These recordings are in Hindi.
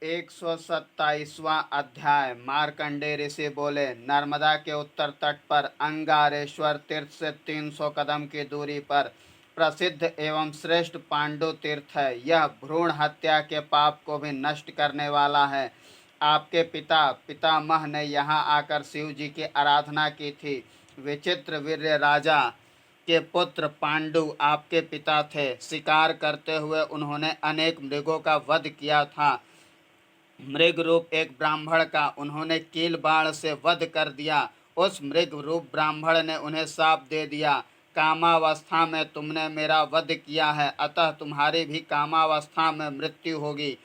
127वां अध्याय। मार्कंडेय ऋषि बोले, नर्मदा के उत्तर तट पर अंगारेश्वर तीर्थ से 300 कदम की दूरी पर प्रसिद्ध एवं श्रेष्ठ पांडु तीर्थ है। यह भ्रूण हत्या के पाप को भी नष्ट करने वाला है। आपके पिता पितामह ने यहाँ आकर शिव जी की आराधना की थी। विचित्र वीर्य राजा के पुत्र पांडु आपके पिता थे। शिकार करते हुए उन्होंने अनेक मृगों का वध किया था। मृग रूप एक ब्राह्मण का उन्होंने कील बाण से वध कर दिया। उस मृग रूप ब्राह्मण ने उन्हें शाप दे दिया, कामावस्था में तुमने मेरा वध किया है, अतः तुम्हारी भी कामावस्था में मृत्यु होगी।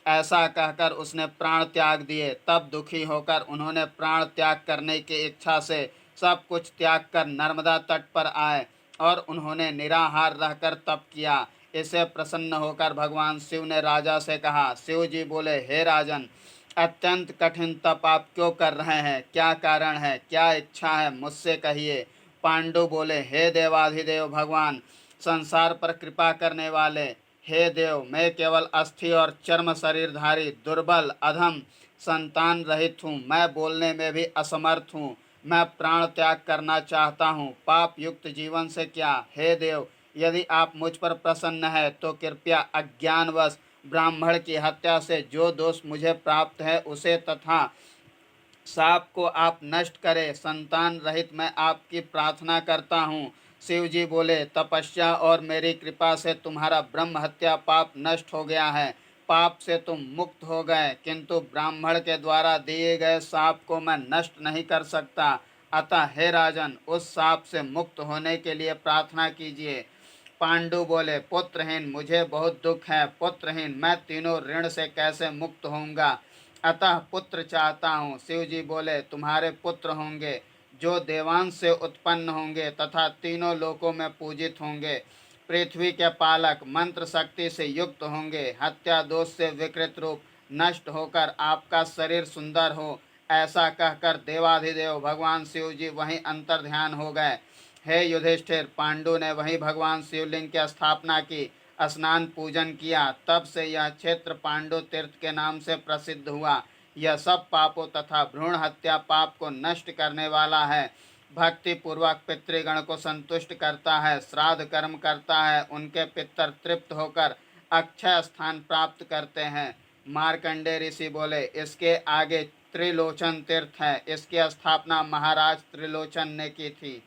ऐसा कहकर उसने प्राण त्याग दिए। तब दुखी होकर उन्होंने प्राण त्याग करने की इच्छा से सब कुछ त्याग कर नर्मदा तट पर आए और उन्होंने निराहार रहकर तप किया। इससे प्रसन्न होकर भगवान शिव ने राजा से कहा। शिव जी बोले, हे राजन, अत्यंत कठिन तप आप क्यों कर रहे हैं? क्या कारण है? क्या इच्छा है? मुझसे कहिए। पांडु बोले, हे देवाधिदेव भगवान, संसार पर कृपा करने वाले, हे देव, मैं केवल अस्थि और चर्म शरीरधारी दुर्बल अधम संतान रहित हूँ। मैं बोलने में भी असमर्थ हूँ। मैं प्राण त्याग करना चाहता हूँ। पाप युक्त जीवन से क्या? हे देव, यदि आप मुझ पर प्रसन्न है तो कृपया अज्ञानवश ब्राह्मण की हत्या से जो दोष मुझे प्राप्त है उसे तथा साप को आप नष्ट करें। संतान रहित मैं आपकी प्रार्थना करता हूँ। शिव जी बोले, तपस्या और मेरी कृपा से तुम्हारा ब्रह्म हत्या पाप नष्ट हो गया है। पाप से तुम मुक्त हो गए, किंतु ब्राह्मण के द्वारा दिए गए साप को मैं नष्ट नहीं कर सकता। अतः हे राजन, उस साप से मुक्त होने के लिए प्रार्थना कीजिए। पांडु बोले, पुत्रहीन, मुझे बहुत दुख है। पुत्रहीन मैं तीनों ऋण से कैसे मुक्त होऊंगा? अतः पुत्र चाहता हूँ। शिव जी बोले, तुम्हारे पुत्र होंगे जो देवांश से उत्पन्न होंगे तथा तीनों लोकों में पूजित होंगे। पृथ्वी के पालक मंत्र शक्ति से युक्त होंगे। हत्या दोष से विकृत रूप नष्ट होकर आपका शरीर सुंदर हो। ऐसा कहकर देवाधिदेव भगवान शिव जी वहीं अंतर ध्यान हो गए। हे युधिष्ठिर, पांडु ने वहीं भगवान शिवलिंग की स्थापना की, स्नान पूजन किया। तब से यह क्षेत्र पांडु तीर्थ के नाम से प्रसिद्ध हुआ। यह सब पापों तथा भ्रूण हत्या पाप को नष्ट करने वाला है। भक्ति पूर्वक पितृगण को संतुष्ट करता है, श्राद्ध कर्म करता है, उनके पितर तृप्त होकर अक्षय स्थान प्राप्त करते हैं। मार्कंडेय ऋषि बोले, इसके आगे त्रिलोचन तीर्थ है। इसकी स्थापना महाराज त्रिलोचन ने की थी।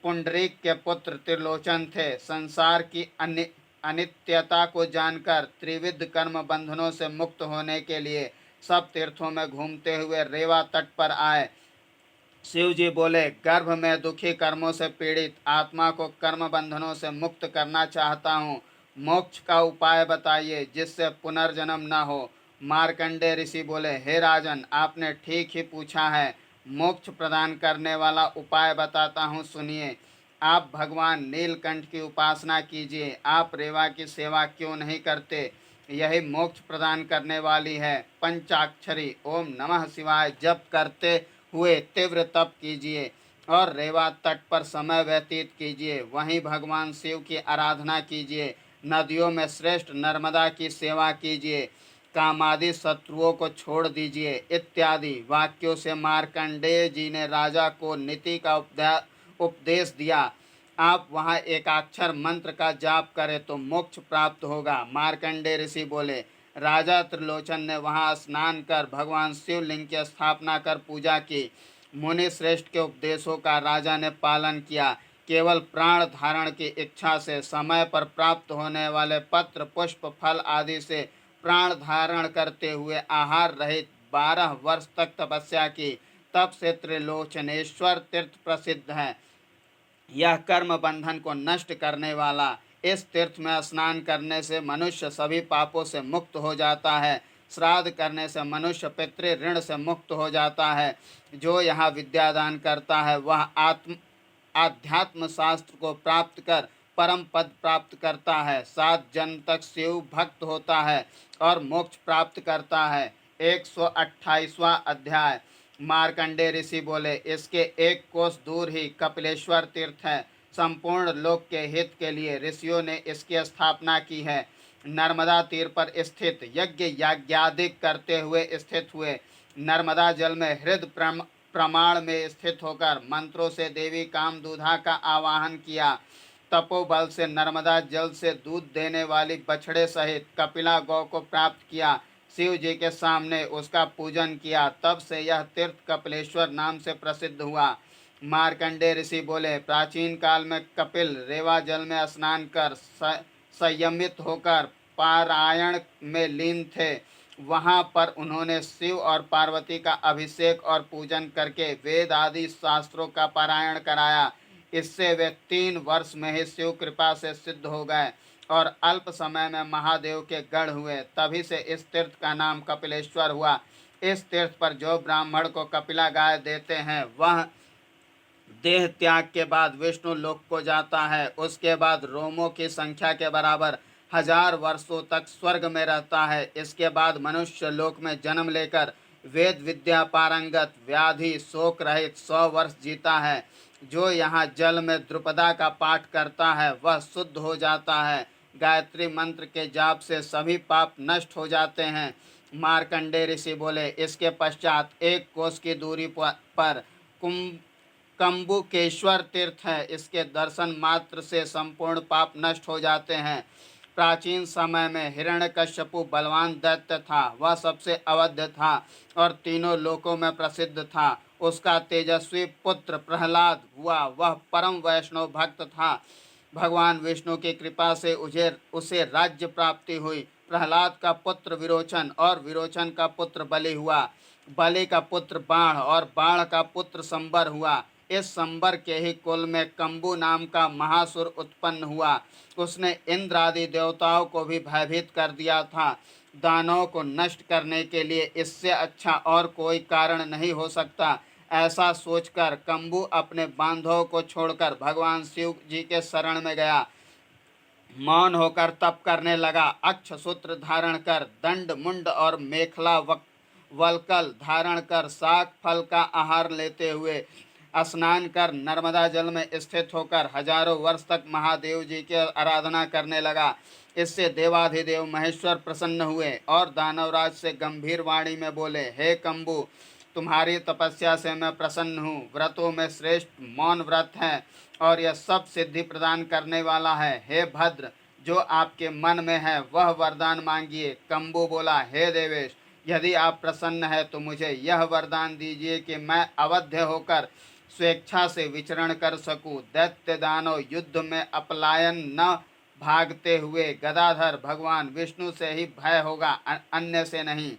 पुंडरीक के पुत्र त्रिलोचन थे। संसार की अनित्यता को जानकर त्रिविध कर्म बंधनों से मुक्त होने के लिए सब तीर्थों में घूमते हुए रेवा तट पर आए। शिव जी बोले, गर्भ में दुखी कर्मों से पीड़ित आत्मा को कर्म बंधनों से मुक्त करना चाहता हूँ। मोक्ष का उपाय बताइए जिससे पुनर्जन्म न हो। मार्कंडेय ऋषि बोले, हे राजन, आपने ठीक ही पूछा है। मोक्ष प्रदान करने वाला उपाय बताता हूँ, सुनिए। आप भगवान नीलकंठ की उपासना कीजिए। आप रेवा की सेवा क्यों नहीं करते? यही मोक्ष प्रदान करने वाली है। पंचाक्षरी ओम नमः शिवाय जप करते हुए तीव्र तप कीजिए और रेवा तट पर समय व्यतीत कीजिए। वहीं भगवान शिव की आराधना कीजिए। नदियों में श्रेष्ठ नर्मदा की सेवा कीजिए। कामादि शत्रुओं को छोड़ दीजिए। इत्यादि वाक्यों से मार्कंडेय जी ने राजा को नीति का उपदेश दिया। आप वहाँ एकाक्षर मंत्र का जाप करें तो मोक्ष प्राप्त होगा। मार्कंडेय ऋषि बोले, राजा त्रिलोचन ने वहाँ स्नान कर भगवान शिवलिंग की स्थापना कर पूजा की। मुनि श्रेष्ठ के उपदेशों का राजा ने पालन किया। केवल प्राण धारण की इच्छा से समय पर प्राप्त होने वाले पत्र पुष्प फल आदि से प्राण धारण करते हुए आहार रहित 12 वर्ष तक तपस्या की। तब से त्रिलोचनेश्वर तीर्थ प्रसिद्ध है। यह कर्म बंधन को नष्ट करने वाला। इस तीर्थ में स्नान करने से मनुष्य सभी पापों से मुक्त हो जाता है। श्राद्ध करने से मनुष्य पितृ ऋण से मुक्त हो जाता है। जो यहाँ विद्यादान करता है वह आध्यात्म शास्त्र को प्राप्त कर परम पद प्राप्त करता है। 7 जन्म तक शिव भक्त होता है और मोक्ष प्राप्त करता है। 128वां अध्याय। मार्कंडेय ऋषि बोले, इसके एक कोस दूर ही कपिलेश्वर तीर्थ है। संपूर्ण लोक के हित के लिए ऋषियों ने इसकी स्थापना की है। नर्मदा तीर पर स्थित यज्ञ याज्ञादिक करते हुए स्थित हुए। नर्मदा जल में प्रमाण में स्थित होकर मंत्रों से देवी कामदूधा का आवाहन किया। तपोबल से नर्मदा जल से दूध देने वाली बछड़े सहित कपिला गौ को प्राप्त किया। शिव जी के सामने उसका पूजन किया। तब से यह तीर्थ कपिलेश्वर नाम से प्रसिद्ध हुआ। मार्कंडेय ऋषि बोले, प्राचीन काल में कपिल रेवा जल में स्नान कर संयमित होकर पारायण में लीन थे। वहां पर उन्होंने शिव और पार्वती का अभिषेक और पूजन करके वेद आदि शास्त्रों का पारायण कराया। इससे वे 3 वर्ष में ही शिव कृपा से सिद्ध हो गए और अल्प समय में महादेव के गढ़ हुए। तभी से इस तीर्थ का नाम कपिलेश्वर हुआ। इस तीर्थ पर जो ब्राह्मण को कपिला गाय देते हैं वह देह त्याग के बाद विष्णु लोक को जाता है। उसके बाद रोमों की संख्या के बराबर 1000 वर्षों तक स्वर्ग में रहता है। इसके बाद मनुष्य लोक में जन्म लेकर वेद विद्या पारंगत व्याधि शोक रहित 100 वर्ष जीता है। जो यहाँ जल में द्रुपदा का पाठ करता है वह शुद्ध हो जाता है। गायत्री मंत्र के जाप से सभी पाप नष्ट हो जाते हैं। मार्कंडेय ऋषि बोले, इसके पश्चात 1 कोस की दूरी पर कुंभ कम्बुकेश्वर तीर्थ है। इसके दर्शन मात्र से संपूर्ण पाप नष्ट हो जाते हैं। प्राचीन समय में हिरण्यकश्यपु बलवान दैत्य था। वह सबसे अवध्य था और तीनों लोकों में प्रसिद्ध था। उसका तेजस्वी पुत्र प्रहलाद हुआ। वह परम वैष्णव भक्त था। भगवान विष्णु की कृपा से उसे राज्य प्राप्ति हुई। प्रहलाद का पुत्र विरोचन और विरोचन का पुत्र बलि हुआ। बलि का पुत्र बाण और बाण का पुत्र संबर हुआ। इस संबर के ही कुल में कंबु नाम का महासुर उत्पन्न हुआ। उसने इंद्र आदि देवताओं को भी भयभीत कर दिया था। दानवों को नष्ट करने के लिए इससे अच्छा और कोई कारण नहीं हो सकता। ऐसा सोचकर कंबु अपने बांधवों को छोड़कर भगवान शिव जी के शरण में गया। मौन होकर तप करने लगा। अक्ष सूत्र धारण कर, दंड मुंड और मेखला वलकल धारण कर, साग फल का आहार लेते हुए स्नान कर नर्मदा जल में स्थित होकर हजारों वर्ष तक महादेव जी की आराधना करने लगा। इससे देवाधिदेव महेश्वर प्रसन्न हुए और दानवराज से गंभीर वाणी में बोले, हे कंबु, तुम्हारी तपस्या से मैं प्रसन्न हूँ। व्रतों में श्रेष्ठ मौन व्रत है और यह सब सिद्धि प्रदान करने वाला है। हे भद्र, जो आपके मन में है वह वरदान मांगिए। कंबु बोला, हे देवेश, यदि आप प्रसन्न है तो मुझे यह वरदान दीजिए कि मैं अवध्य होकर स्वेच्छा से विचरण कर सकूं। दैत्य दानव युद्ध में अपलायन न भागते हुए गदाधर भगवान विष्णु से ही भय होगा, अन्य से नहीं।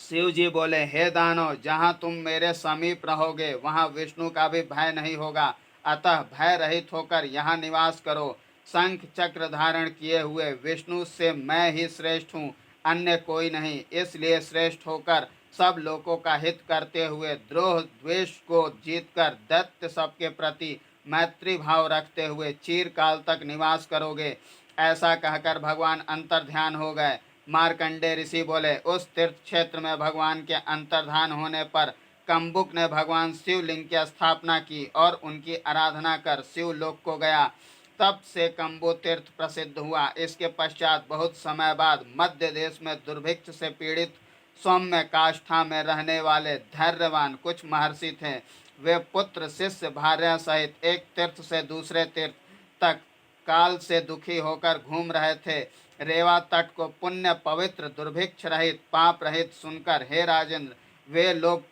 शिव जी बोले, हे दानव, जहाँ तुम मेरे समीप रहोगे वहाँ विष्णु का भी भय नहीं होगा। अतः भय रहित होकर यहाँ निवास करो। शंख चक्र धारण किए हुए विष्णु से मैं ही श्रेष्ठ हूँ, अन्य कोई नहीं। इसलिए श्रेष्ठ होकर सब लोगों का हित करते हुए द्रोह द्वेष को जीतकर दैत्य सबके प्रति मैत्री भाव रखते हुए चिरकाल तक निवास करोगे। ऐसा कहकर भगवान अंतर्ध्यान हो गए। मार्कंडेय ऋषि बोले, उस तीर्थ क्षेत्र में भगवान के अंतर्धान होने पर कंबुक ने भगवान शिवलिंग की स्थापना की और उनकी आराधना कर शिवलोक को गया। तब से कंबु तीर्थ प्रसिद्ध हुआ। इसके पश्चात बहुत समय बाद मध्य देश में दुर्भिक्ष से पीड़ित सौम्य काष्ठा में रहने वाले धैर्यवान कुछ महर्षि थे। वे पुत्र शिष्य भार्या सहित एक तीर्थ से दूसरे तीर्थ तक काल से दुखी होकर घूम रहे थे। रेवा तट को पुण्य पवित्र दुर्भिक्ष रहित पाप रहित सुनकर, हे राजेंद्र, वे लोग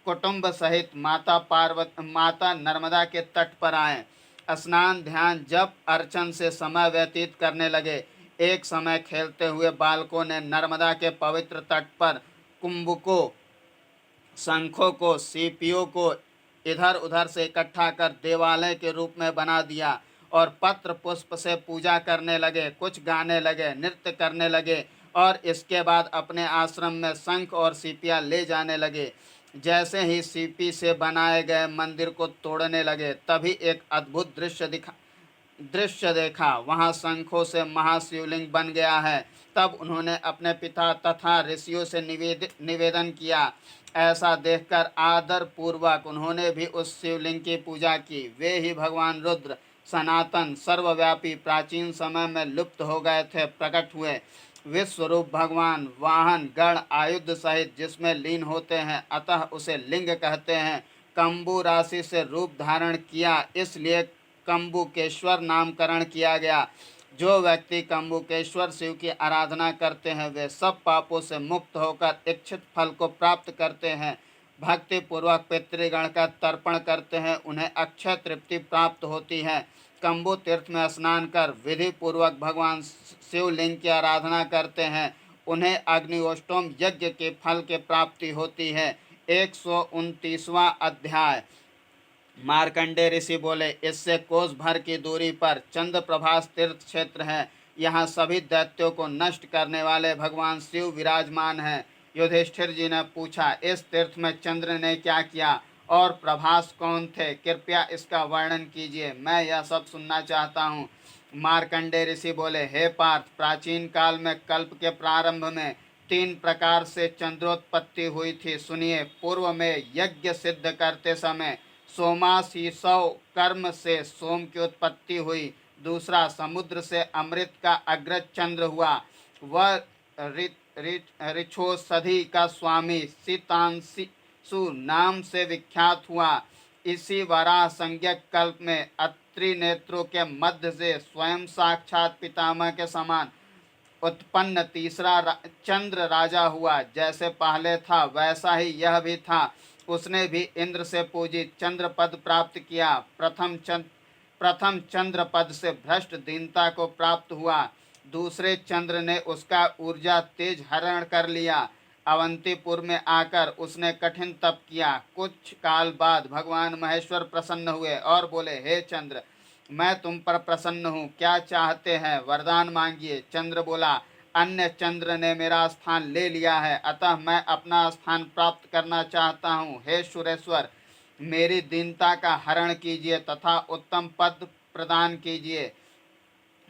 कुटुंब सहित माता नर्मदा के तट पर आए। स्नान ध्यान जप अर्चन से समय व्यतीत करने लगे। एक समय खेलते हुए बालकों ने नर्मदा के पवित्र तट पर कुंभकों, शंखों को, सीपियों को इधर उधर से इकट्ठा कर देवालय के रूप में बना दिया और पत्र पुष्प से पूजा करने लगे। कुछ गाने लगे, नृत्य करने लगे और इसके बाद अपने आश्रम में शंख और सीपियाँ ले जाने लगे। जैसे ही सीपी से बनाए गए मंदिर को तोड़ने लगे, तभी एक अद्भुत दृश्य देखा। वहाँ शंखों से महाशिवलिंग बन गया है। तब उन्होंने अपने पिता तथा ऋषियों से निवेदन किया। ऐसा देखकर आदर पूर्वक उन्होंने भी उस शिवलिंग की पूजा की। वे ही भगवान रुद्र सनातन सर्वव्यापी प्राचीन समय में लुप्त हो गए थे प्रकट हुए। विश्वरूप भगवान वाहन गण आयुध सहित जिसमें लीन होते हैं, अतः उसे लिंग कहते हैं। कंबु राशि से रूप धारण किया, इसलिए कंबुकेश्वर नामकरण किया गया। जो व्यक्ति कंबुकेश्वर शिव की आराधना करते हैं वे सब पापों से मुक्त होकर इच्छित फल को प्राप्त करते हैं। भक्ति पूर्वक पितृगण का तर्पण करते हैं, उन्हें अक्षय तृप्ति प्राप्त होती है। कंबु तीर्थ में स्नान कर विधि पूर्वक भगवान शिवलिंग की आराधना करते हैं, उन्हें अग्निहोष्टोम यज्ञ के फल की प्राप्ति होती है। 129वां अध्याय। मार्कंडे ऋषि बोले, इससे कोस भर की दूरी पर चंद्र प्रभास तीर्थ क्षेत्र है। यहाँ सभी दैत्यों को नष्ट करने वाले भगवान शिव विराजमान हैं। युधिष्ठिर जी ने पूछा, इस तीर्थ में चंद्र ने क्या किया और प्रभास कौन थे? कृपया इसका वर्णन कीजिए, मैं यह सब सुनना चाहता हूँ। मार्कंडे ऋषि बोले, हे पार्थ, प्राचीन काल में कल्प के प्रारंभ में 3 प्रकार से चंद्रोत्पत्ति हुई थी, सुनिए। पूर्व में यज्ञ सिद्ध करते समय सोमासीसव कर्म से सोम की उत्पत्ति हुई। दूसरा, समुद्र से अमृत का अग्रज चंद्र हुआ, वह ऋक्षोषधि का स्वामी सीतांशु नाम से विख्यात हुआ। इसी वराह संज्ञक कल्प में अत्रि नेत्रों के मध्य से स्वयं साक्षात पितामह के समान उत्पन्न तीसरा चंद्र राजा हुआ। जैसे पहले था वैसा ही यह भी था। उसने भी इंद्र से पूजित चंद्र पद प्राप्त किया। प्रथम चंद्र पद से भ्रष्ट दीनता को प्राप्त हुआ। दूसरे चंद्र ने उसका ऊर्जा तेज हरण कर लिया। अवंतीपुर में आकर उसने कठिन तप किया। कुछ काल बाद भगवान महेश्वर प्रसन्न हुए और बोले, हे चंद्र, मैं तुम पर प्रसन्न हूँ, क्या चाहते हैं? वरदान मांगिए। चंद्र बोला, अन्य चंद्र ने मेरा स्थान ले लिया है, अतः मैं अपना स्थान प्राप्त करना चाहता हूँ। हे सुरेश्वर, मेरी दीनता का हरण कीजिए तथा उत्तम पद प्रदान कीजिए।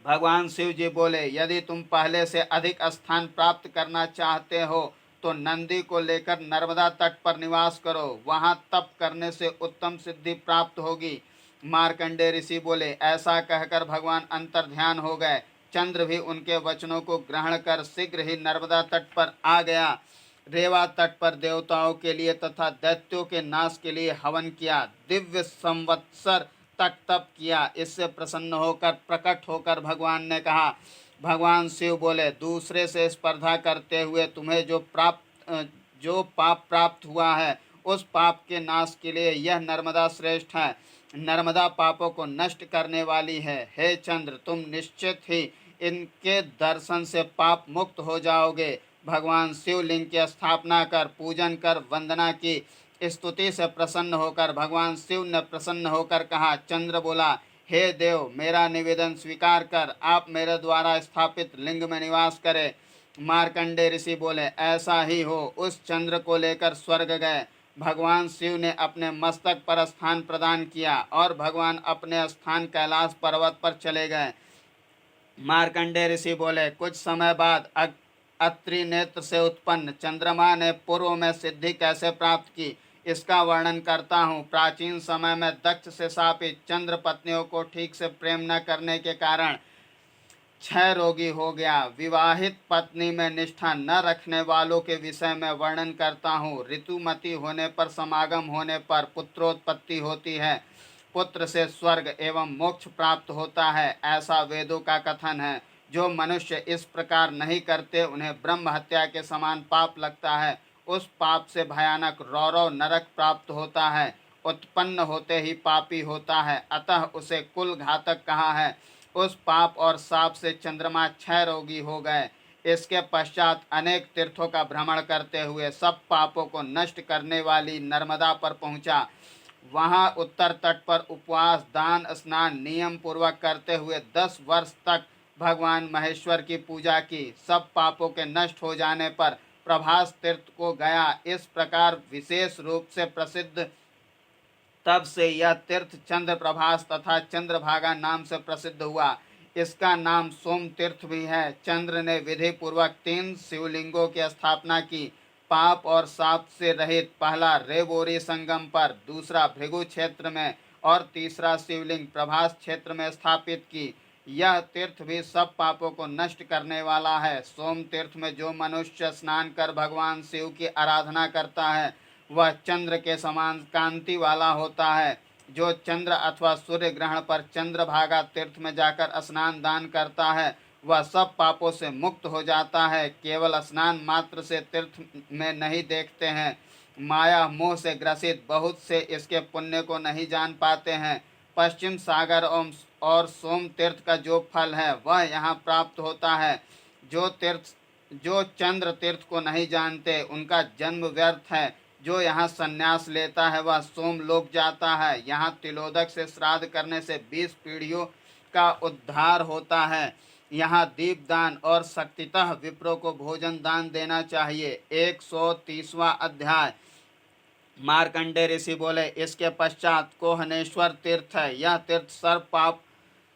भगवान शिव जी बोले, यदि तुम पहले से अधिक स्थान प्राप्त करना चाहते हो तो नंदी को लेकर नर्मदा तट पर निवास करो, वहां तप करने से उत्तम सिद्धि प्राप्त होगी। मार्कंडे ऋषि बोले, ऐसा कहकर भगवान अंतर्ध्यान हो गए। चंद्र भी उनके वचनों को ग्रहण कर शीघ्र ही नर्मदा तट पर आ गया। रेवा तट पर देवताओं के लिए तथा दैत्यों के नाश के लिए हवन किया। दिव्य संवत्सर तक तप किया। इससे प्रसन्न होकर प्रकट होकर भगवान ने कहा, भगवान शिव बोले, दूसरे से स्पर्धा करते हुए तुम्हें जो पाप प्राप्त हुआ है उस पाप के नाश के लिए यह नर्मदा श्रेष्ठ है। नर्मदा पापों को नष्ट करने वाली है। हे चंद्र, तुम निश्चित ही इनके दर्शन से पाप मुक्त हो जाओगे। भगवान शिवलिंग की स्थापना कर पूजन कर वंदना की। स्तुति से प्रसन्न होकर भगवान शिव ने प्रसन्न होकर कहा। चंद्र बोला, हे देव, मेरा निवेदन स्वीकार कर, आप मेरे द्वारा स्थापित लिंग में निवास करें। मार्कंडे ऋषि बोले, ऐसा ही हो। उस चंद्र को लेकर स्वर्ग गए। भगवान शिव ने अपने मस्तक पर स्थान प्रदान किया और भगवान अपने स्थान कैलाश पर्वत पर चले गए। मार्कंडे ऋषि बोले, कुछ समय बाद अत्रि नेत्र से उत्पन्न चंद्रमा ने पूर्व में सिद्धि कैसे प्राप्त की, इसका वर्णन करता हूँ। प्राचीन समय में दक्ष से शापित चंद्र पत्नियों को ठीक से प्रेम न करने के कारण क्षय रोगी हो गया। विवाहित पत्नी में निष्ठा न रखने वालों के विषय में वर्णन करता हूँ। ऋतुमती होने पर समागम होने पर पुत्रोत्पत्ति होती है। पुत्र से स्वर्ग एवं मोक्ष प्राप्त होता है, ऐसा वेदों का कथन है। जो मनुष्य इस प्रकार नहीं करते उन्हें ब्रह्म हत्या के समान पाप लगता है। उस पाप से भयानक रौरव नरक प्राप्त होता है। उत्पन्न होते ही पापी होता है, अतः उसे कुल घातक कहा है। उस पाप और साप से चंद्रमा क्षय रोगी हो गए। इसके पश्चात अनेक तीर्थों का भ्रमण करते हुए सब पापों को नष्ट करने वाली नर्मदा पर पहुंचा। वहां उत्तर तट पर उपवास, दान, स्नान नियम पूर्वक करते हुए 10 वर्ष तक भगवान महेश्वर की पूजा की। सब पापों के नष्ट हो जाने पर प्रभास तीर्थ को गया। इस प्रकार विशेष रूप से प्रसिद्ध, तब से यह तीर्थ चंद्र प्रभास तथा चंद्रभागा नाम से प्रसिद्ध हुआ। इसका नाम सोम तीर्थ भी है। चंद्र ने विधि पूर्वक 3 शिवलिंगों की स्थापना की। पाप और साप से रहित, पहला रेवोरी संगम पर, दूसरा भृगु क्षेत्र में और तीसरा शिवलिंग प्रभास क्षेत्र में स्थापित की। यह तीर्थ भी सब पापों को नष्ट करने वाला है। सोम तीर्थ में जो मनुष्य स्नान कर भगवान शिव की आराधना करता है वह चंद्र के समान कांति वाला होता है। जो चंद्र अथवा सूर्य ग्रहण पर चंद्रभागा तीर्थ में जाकर स्नान दान करता है वह सब पापों से मुक्त हो जाता है। केवल स्नान मात्र से तीर्थ में नहीं देखते हैं, माया मोह से ग्रसित बहुत से इसके पुण्य को नहीं जान पाते हैं। पश्चिम सागर और सोम तीर्थ का जो फल है वह यहाँ प्राप्त होता है। जो चंद्र तीर्थ को नहीं जानते उनका जन्म व्यर्थ है। जो यहाँ संन्यास लेता है वह सोम लोक जाता है। यहाँ तिलोदक से श्राद्ध करने से 20 पीढ़ियों का उद्धार होता है। यहाँ दीपदान और शक्तितः विप्रों को भोजन दान देना चाहिए। 130वां अध्याय। मार्कंडे ऋषि बोले, इसके पश्चात कोहनेश्वर तीर्थ है। यह तीर्थ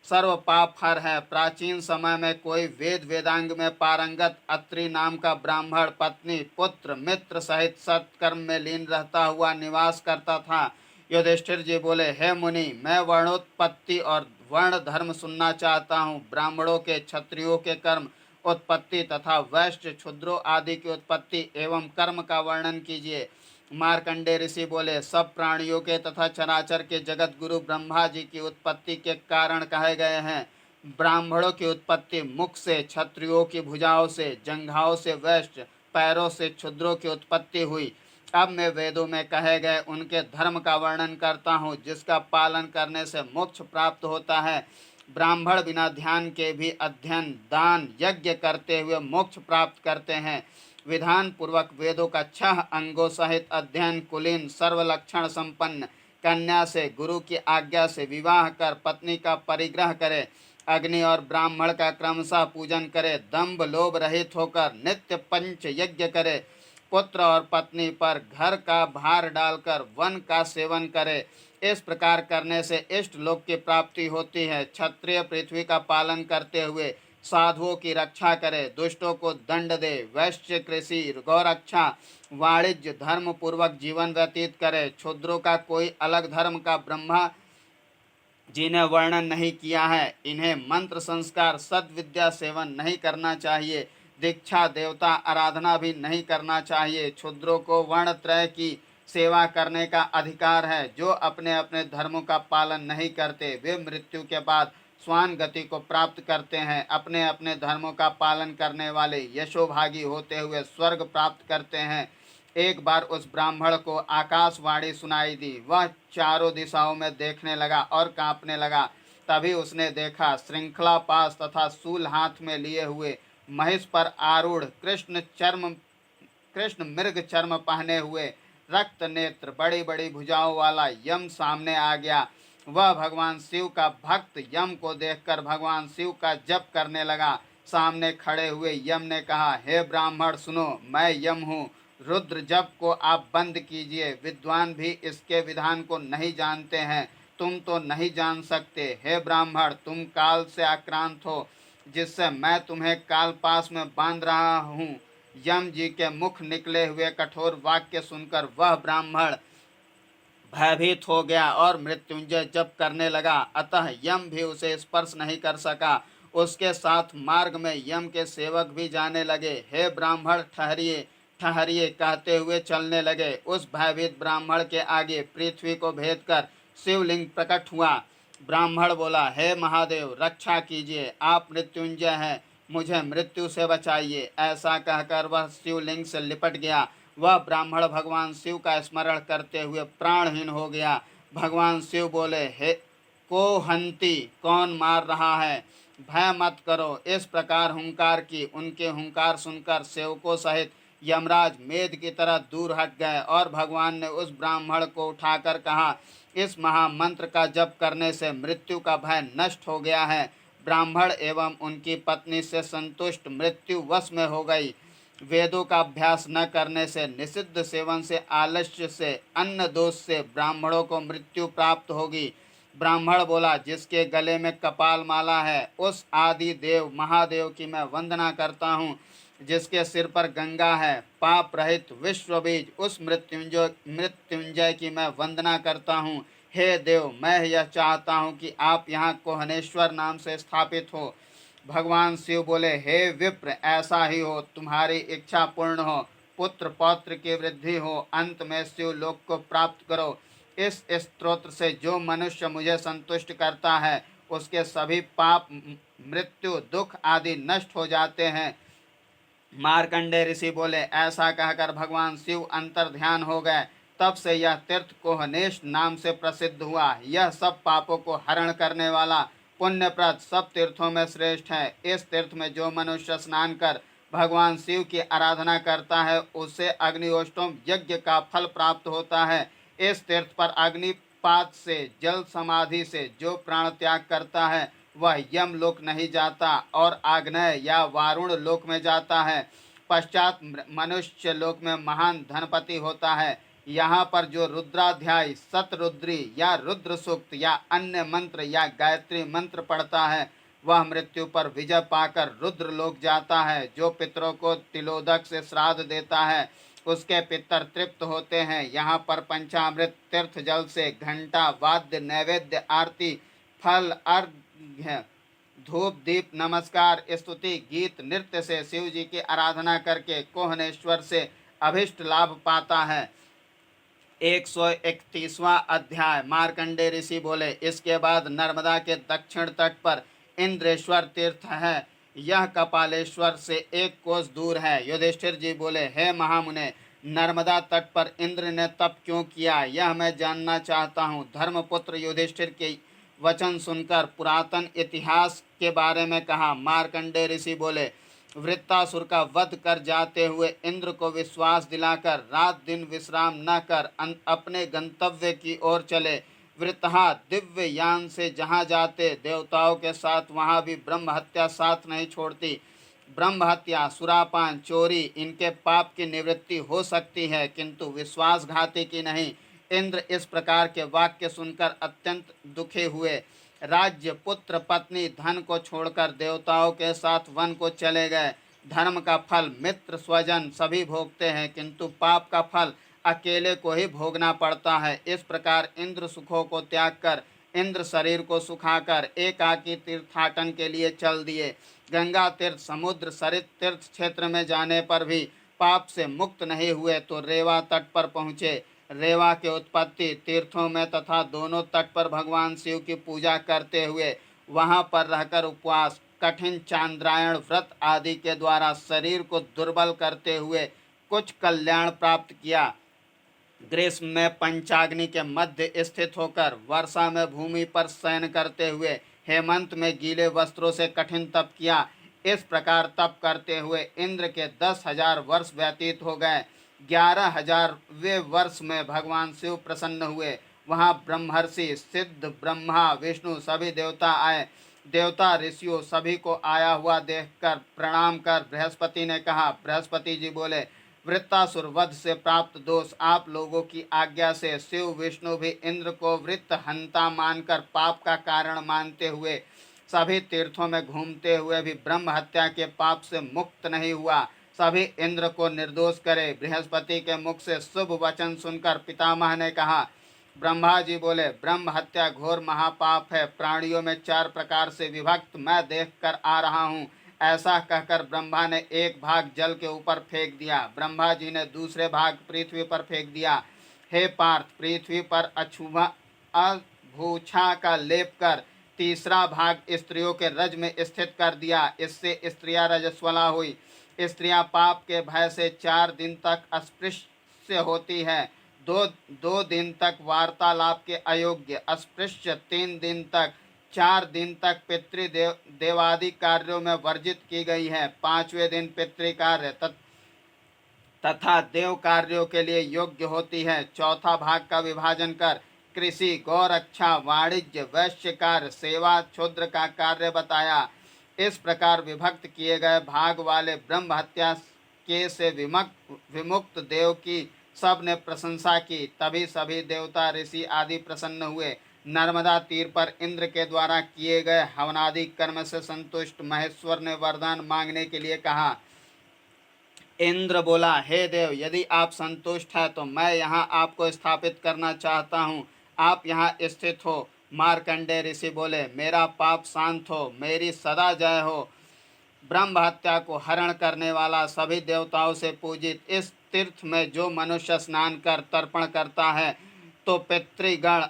सर्व पाप हर है। प्राचीन समय में कोई वेद वेदांग में पारंगत अत्रि नाम का ब्राह्मण पत्नी पुत्र मित्र सहित सत्कर्म में लीन रहता हुआ निवास करता था। युधिष्ठिर जी बोले, हे मुनि, मैं वर्णोत्पत्ति और वर्ण धर्म सुनना चाहता हूँ। ब्राह्मणों के, क्षत्रियों के कर्म उत्पत्ति तथा वैश्य क्षुद्रों आदि की उत्पत्ति एवं कर्म का वर्णन कीजिए। मार्कंडे ऋषि बोले, सब प्राणियों के तथा चराचर के जगत गुरु ब्रह्मा जी की उत्पत्ति के कारण कहे गए हैं। ब्राह्मणों की उत्पत्ति मुख से, क्षत्रियों की भुजाओं से, जंघाओं से वैश्य, पैरों से क्षुद्रों की उत्पत्ति हुई। अब मैं वेदों में कहे गए उनके धर्म का वर्णन करता हूँ, जिसका पालन करने से मोक्ष प्राप्त होता है। ब्राह्मण बिना ध्यान के भी अध्ययन, दान, यज्ञ करते हुए मोक्ष प्राप्त करते हैं। विधान पूर्वक वेदों का 6 अंगों सहित अध्ययन कुलीन सर्वलक्षण संपन्न कन्या से गुरु की आज्ञा से विवाह कर पत्नी का परिग्रह करे। अग्नि और ब्राह्मण का क्रमशः पूजन करे। दंभ लोभ रहित होकर नित्य पंच यज्ञ करे। पुत्र और पत्नी पर घर का भार डालकर वन का सेवन करे। इस प्रकार करने से इष्ट लोक की प्राप्ति होती है। क्षत्रिय पृथ्वी का पालन करते हुए साधुओं की रक्षा करे, दुष्टों को दंड दे। वैश्य कृषि, गौरक्षा, वाणिज्य धर्म पूर्वक जीवन व्यतीत करे। क्षुद्रों का कोई अलग धर्म का ब्रह्मा जिन्हें वर्णन नहीं किया है। इन्हें मंत्र संस्कार सद्विद्या सेवन नहीं करना चाहिए। दीक्षा देवता आराधना भी नहीं करना चाहिए। क्षुद्रों को वर्ण त्रय की सेवा करने का अधिकार है। जो अपने अपने धर्मों का पालन नहीं करते वे मृत्यु के बाद स्वान गति को प्राप्त करते हैं। अपने अपने धर्मों का पालन करने वाले यशोभागी होते हुए स्वर्ग प्राप्त करते हैं। एक बार उस ब्राह्मण को आकाशवाणी सुनाई दी। वह चारों दिशाओं में देखने लगा और कांपने लगा। तभी उसने देखा, श्रृंखला पास तथा सूल हाथ में लिए हुए महिष पर आरूढ़ कृष्ण मृग चर्म पहने हुए रक्त नेत्र बड़ी बड़ी भुजाओं वाला यम सामने आ गया। वह भगवान शिव का भक्त यम को देखकर भगवान शिव का जप करने लगा। सामने खड़े हुए यम ने कहा, हे ब्राह्मण सुनो, मैं यम हूँ। रुद्र जप को आप बंद कीजिए। विद्वान भी इसके विधान को नहीं जानते हैं, तुम तो नहीं जान सकते। हे ब्राह्मण, तुम काल से आक्रांत हो, जिससे मैं तुम्हें काल पास में बांध रहा हूँ। यम जी के मुख निकले हुए कठोर वाक्य सुनकर वह ब्राह्मण भयभीत हो गया और मृत्युंजय जप करने लगा। अतः यम भी उसे स्पर्श नहीं कर सका। उसके साथ मार्ग में यम के सेवक भी जाने लगे। हे ब्राह्मण, ठहरिए ठहरिए कहते हुए चलने लगे। उस भयभीत ब्राह्मण के आगे पृथ्वी को भेद कर शिवलिंग प्रकट हुआ। ब्राह्मण बोला, हे महादेव, रक्षा कीजिए, आप मृत्युंजय हैं, मुझे मृत्यु से बचाइए। ऐसा कहकर वह शिवलिंग से लिपट गया। वह ब्राह्मण भगवान शिव का स्मरण करते हुए प्राणहीन हो गया। भगवान शिव बोले, हे को हंती, कौन मार रहा है? भय मत करो। इस प्रकार हुंकार की। उनके हुंकार सुनकर सेवकों सहित यमराज मेघ की तरह दूर हट गए और भगवान ने उस ब्राह्मण को उठाकर कहा, इस महामंत्र का जप करने से मृत्यु का भय नष्ट हो गया है। ब्राह्मण एवं उनकी पत्नी से संतुष्ट मृत्यु वश में हो गई। वेदों का अभ्यास न करने से, निषिद्ध सेवन से, आलस्य से, अन्न दोष से ब्राह्मणों को मृत्यु प्राप्त होगी। ब्राह्मण बोला, जिसके गले में कपाल माला है उस आदि देव महादेव की मैं वंदना करता हूँ। जिसके सिर पर गंगा है, पाप रहित विश्व बीज उस मृत्युंजय की मैं वंदना करता हूँ। हे देव, मैं यह चाहता हूँ कि आप यहाँ कोहनेश्वर नाम से स्थापित हो। भगवान शिव बोले, हे विप्र, ऐसा ही हो, तुम्हारी इच्छा पूर्ण हो, पुत्र पौत्र की वृद्धि हो, अंत में शिव लोक को प्राप्त करो। इस स्तोत्र से जो मनुष्य मुझे संतुष्ट करता है उसके सभी पाप, मृत्यु, दुख आदि नष्ट हो जाते हैं। मार्कंडे ऋषि बोले, ऐसा कहकर भगवान शिव अंतर ध्यान हो गए। तब से यह तीर्थ कोहनेश नाम से प्रसिद्ध हुआ। यह सब पापों को हरण करने वाला पुण्यप्रद सब तीर्थों में श्रेष्ठ है। इस तीर्थ में जो मनुष्य स्नान कर भगवान शिव की आराधना करता है उसे अग्निहोष्टोम यज्ञ का फल प्राप्त होता है। इस तीर्थ पर अग्निपात से, जल समाधि से जो प्राण त्याग करता है वह यम लोक नहीं जाता और आग्नेय या वारुण लोक में जाता है। पश्चात मनुष्य लोक में महान धनपति होता है। यहाँ पर जो रुद्राध्याय, सतरुद्री या रुद्र सूक्त या अन्य मंत्र या गायत्री मंत्र पढ़ता है वह मृत्यु पर विजय पाकर रुद्र लोक जाता है। जो पितरों को तिलोदक से श्राद्ध देता है उसके पितर तृप्त होते हैं। यहाँ पर पंचामृत तीर्थ जल से घंटा, वाद्य, नैवेद्य, आरती, फल, अर्घ्य, धूप, दीप, नमस्कार, स्तुति, गीत, नृत्य से शिव जी की आराधना करके कोहनेश्वर से अभिष्ट लाभ पाता है। 131वां अध्याय। मार्कंडे ऋषि बोले, इसके बाद नर्मदा के दक्षिण तट पर इंद्रेश्वर तीर्थ है। यह कपालेश्वर से 1 कोस दूर है। युधिष्ठिर जी बोले, हे महामुने, नर्मदा तट पर इंद्र ने तप क्यों किया, यह मैं जानना चाहता हूँ। धर्मपुत्र युधिष्ठिर के वचन सुनकर पुरातन इतिहास के बारे में कहा। मार्कंडे ऋषि बोले, वृत्तासुर का वध कर जाते हुए इंद्र को विश्वास दिलाकर रात दिन विश्राम न कर अपने गंतव्य की ओर चले। वृत्तहा दिव्य यान से जहाँ जाते देवताओं के साथ वहाँ भी ब्रह्म हत्या साथ नहीं छोड़ती। ब्रह्म हत्या, सुरापान, चोरी, इनके पाप की निवृत्ति हो सकती है किंतु विश्वासघाती की नहीं। इंद्र इस प्रकार के वाक्य सुनकर अत्यंत दुखी हुए। राज्य, पुत्र, पत्नी, धन को छोड़कर देवताओं के साथ वन को चले गए। धर्म का फल मित्र स्वजन सभी भोगते हैं किंतु पाप का फल अकेले को ही भोगना पड़ता है। इस प्रकार इंद्र सुखों को त्याग कर, इंद्र शरीर को सुखाकर एकाकी तीर्थाटन के लिए चल दिए। गंगा तीर्थ, समुद्र सरित तीर्थ क्षेत्र में जाने पर भी पाप से मुक्त नहीं हुए तो रेवा तट पर पहुँचे। रेवा के उत्पत्ति तीर्थों में तथा दोनों तट पर भगवान शिव की पूजा करते हुए वहां पर रहकर उपवास, कठिन चांद्रायण व्रत आदि के द्वारा शरीर को दुर्बल करते हुए कुछ कल्याण प्राप्त किया। ग्रीष्म में पंचाग्नि के मध्य स्थित होकर, वर्षा में भूमि पर शयन करते हुए, हेमंत में गीले वस्त्रों से कठिन तप किया। इस प्रकार तप करते हुए इंद्र के 10,000 वर्ष व्यतीत हो गए। 11,000वें वर्ष में भगवान शिव प्रसन्न हुए। वहाँ ब्रह्मर्षि, सिद्ध, ब्रह्मा, विष्णु सभी देवता आए। देवता ऋषियों सभी को आया हुआ देखकर प्रणाम कर बृहस्पति ने कहा। बृहस्पति जी बोले, वृत्तासुर वध से प्राप्त दोष आप लोगों की आज्ञा से शिव विष्णु भी इंद्र को वृत्त हंता मानकर पाप का कारण मानते हुए सभी तीर्थों में घूमते हुए भी ब्रह्म हत्या के पाप से मुक्त नहीं हुआ। सभी इंद्र को निर्दोष करे। बृहस्पति के मुख से शुभ वचन सुनकर पितामह ने कहा। ब्रह्मा जी बोले, ब्रह्म हत्या घोर महापाप है। प्राणियों में 4 प्रकार से विभक्त मैं देख कर आ रहा हूँ। ऐसा कहकर ब्रह्मा ने एक भाग जल के ऊपर फेंक दिया। ब्रह्मा जी ने दूसरे भाग पृथ्वी पर फेंक दिया। हे पार्थ, पृथ्वी पर अभूछा का लेप कर तीसरा भाग स्त्रियों के रज में स्थित कर दिया। इससे स्त्रियां रजस्वला हुई। स्त्रियां पाप के भय से 4 दिन तक अस्पृश्य होती है। दो दिन तक वार्तालाप के अयोग्य, अस्पृश्य 3 दिन तक, 4 दिन तक पितृदेव देवादि कार्यों में वर्जित की गई है। 5वें दिन पितृकार्य तथा देव कार्यों के लिए योग्य होती है। चौथा भाग का विभाजन कर कृषि, गौरक्षा, वाणिज्य, वैश्य कार्य, सेवा, क्षुद्र का कार्य बताया। इस प्रकार विभक्त किए गए भाग वाले ब्रह्म हत्या के से विमुक्त देव की सब ने प्रशंसा की। तभी सभी देवता, ऋषि आदि प्रसन्न हुए। नर्मदा तीर पर इंद्र के द्वारा किए गए हवनादि कर्म से संतुष्ट महेश्वर ने वरदान मांगने के लिए कहा। इंद्र बोला, हे देव, यदि आप संतुष्ट हैं तो मैं यहाँ आपको स्थापित करना चाहता हूँ। आप यहाँ स्थित हो। मार्कंडेय ऋषि बोले, मेरा पाप शांत हो, मेरी सदा जय हो। ब्रह्म हत्या को हरण करने वाला, सभी देवताओं से पूजित इस तीर्थ में जो मनुष्य स्नान कर तर्पण करता है तो पितृगण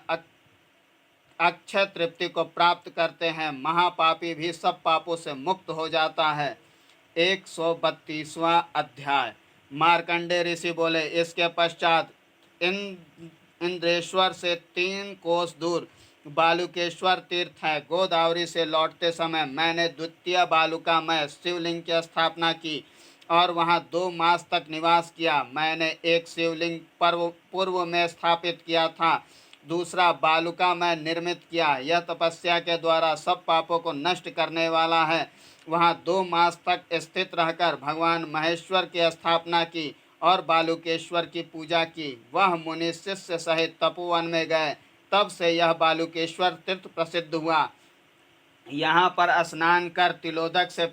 अक्षय तृप्ति को प्राप्त करते हैं। महापापी भी सब पापों से मुक्त हो जाता है। 132वां अध्याय। मार्कंडेय ऋषि बोले, इसके पश्चात इंद्रेश्वर से 3 कोस दूर बालुकेश्वर तीर्थ है। गोदावरी से लौटते समय मैंने द्वितीय बालुका में शिवलिंग की स्थापना की और वहां 2 मास तक निवास किया। मैंने एक शिवलिंग पूर्व में स्थापित किया था, दूसरा बालुका में निर्मित किया। यह तपस्या के द्वारा सब पापों को नष्ट करने वाला है। वहां 2 मास तक स्थित रहकर भगवान महेश्वर की स्थापना की और बालुकेश्वर की पूजा की। वह मुनि शिष्य सहित तपोवन में गए। तब से यह बालुकेश्वर तीर्थ प्रसिद्ध हुआ। यहाँ पर स्नान कर तिलोदक से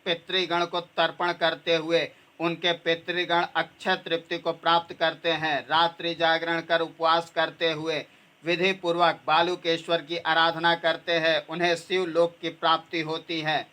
पितृगण को तर्पण करते हुए उनके पितृगण अक्षय तृप्ति को प्राप्त करते हैं। रात्रि जागरण कर उपवास करते हुए विधि पूर्वक बालुकेश्वर की आराधना करते हैं, उन्हें शिवलोक की प्राप्ति होती है।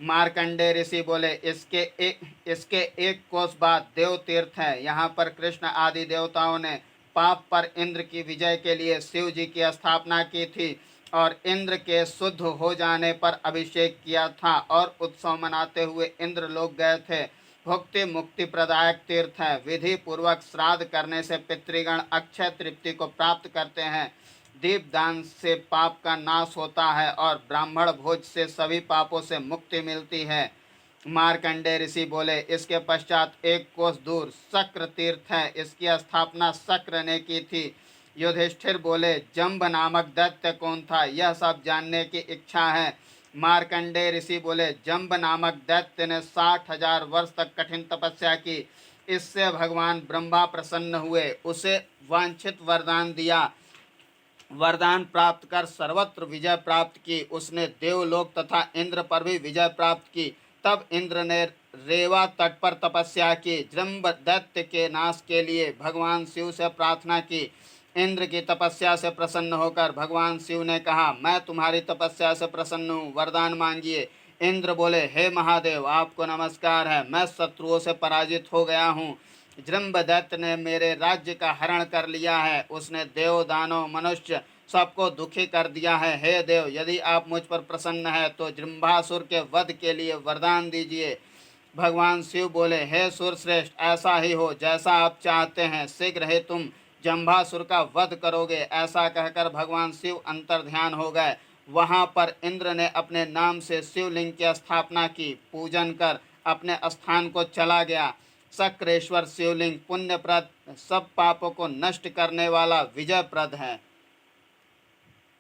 मार्कंडेय ऋषि बोले, इसके 1 कोस बाद देव तीर्थ है। यहाँ पर कृष्ण आदि देवताओं ने पाप पर इंद्र की विजय के लिए शिव जी की स्थापना की थी और इंद्र के शुद्ध हो जाने पर अभिषेक किया था और उत्सव मनाते हुए इंद्र लोग गए थे। भुक्ति मुक्ति प्रदायक तीर्थ है। विधि पूर्वक श्राद्ध करने से पितृगण अक्षय तृप्ति को प्राप्त करते हैं। दीपदान से पाप का नाश होता है और ब्राह्मण भोज से सभी पापों से मुक्ति मिलती है। मार्कंडेय ऋषि बोले, इसके पश्चात 1 कोस दूर शक्र तीर्थ है। इसकी स्थापना शक्र ने की थी। युधिष्ठिर बोले, जम्ब नामक दैत्य कौन था, यह सब जानने की इच्छा है। मार्कंडेय ऋषि बोले, जम्ब नामक दैत्य ने 60,000 वर्ष तक कठिन तपस्या की। इससे भगवान ब्रह्मा प्रसन्न हुए, उसे वांछित वरदान दिया। वरदान प्राप्त कर सर्वत्र विजय प्राप्त की। उसने देवलोक तथा इंद्र पर भी विजय प्राप्त की। तब इंद्र ने रेवा तट पर तपस्या की। जम्ब दैत्य के नाश के लिए भगवान शिव से प्रार्थना की। इंद्र की तपस्या से प्रसन्न होकर भगवान शिव ने कहा, मैं तुम्हारी तपस्या से प्रसन्न हूँ, वरदान मांगिए। इंद्र बोले, हे महादेव, आपको नमस्कार है। मैं शत्रुओं से पराजित हो गया हूँ। जृंभ दैत्य ने मेरे राज्य का हरण कर लिया है। उसने देव दानव मनुष्य सबको दुखी कर दिया है। हे देव, यदि आप मुझ पर प्रसन्न है तो जृंभासुर के वध के लिए वरदान दीजिए। भगवान शिव बोले, हे सुरश्रेष्ठ, ऐसा ही हो जैसा आप चाहते हैं। शीघ्र ही तुम जंभासुर का वध करोगे। ऐसा कहकर भगवान शिव अंतर्ध्यान हो गए। वहां पर इंद्र ने अपने नाम से शिवलिंग की स्थापना की। पूजन कर अपने स्थान को चला गया। शक्रेश्वर शिवलिंग पुण्यप्रद, सब पापों को नष्ट करने वाला विजयप्रद है।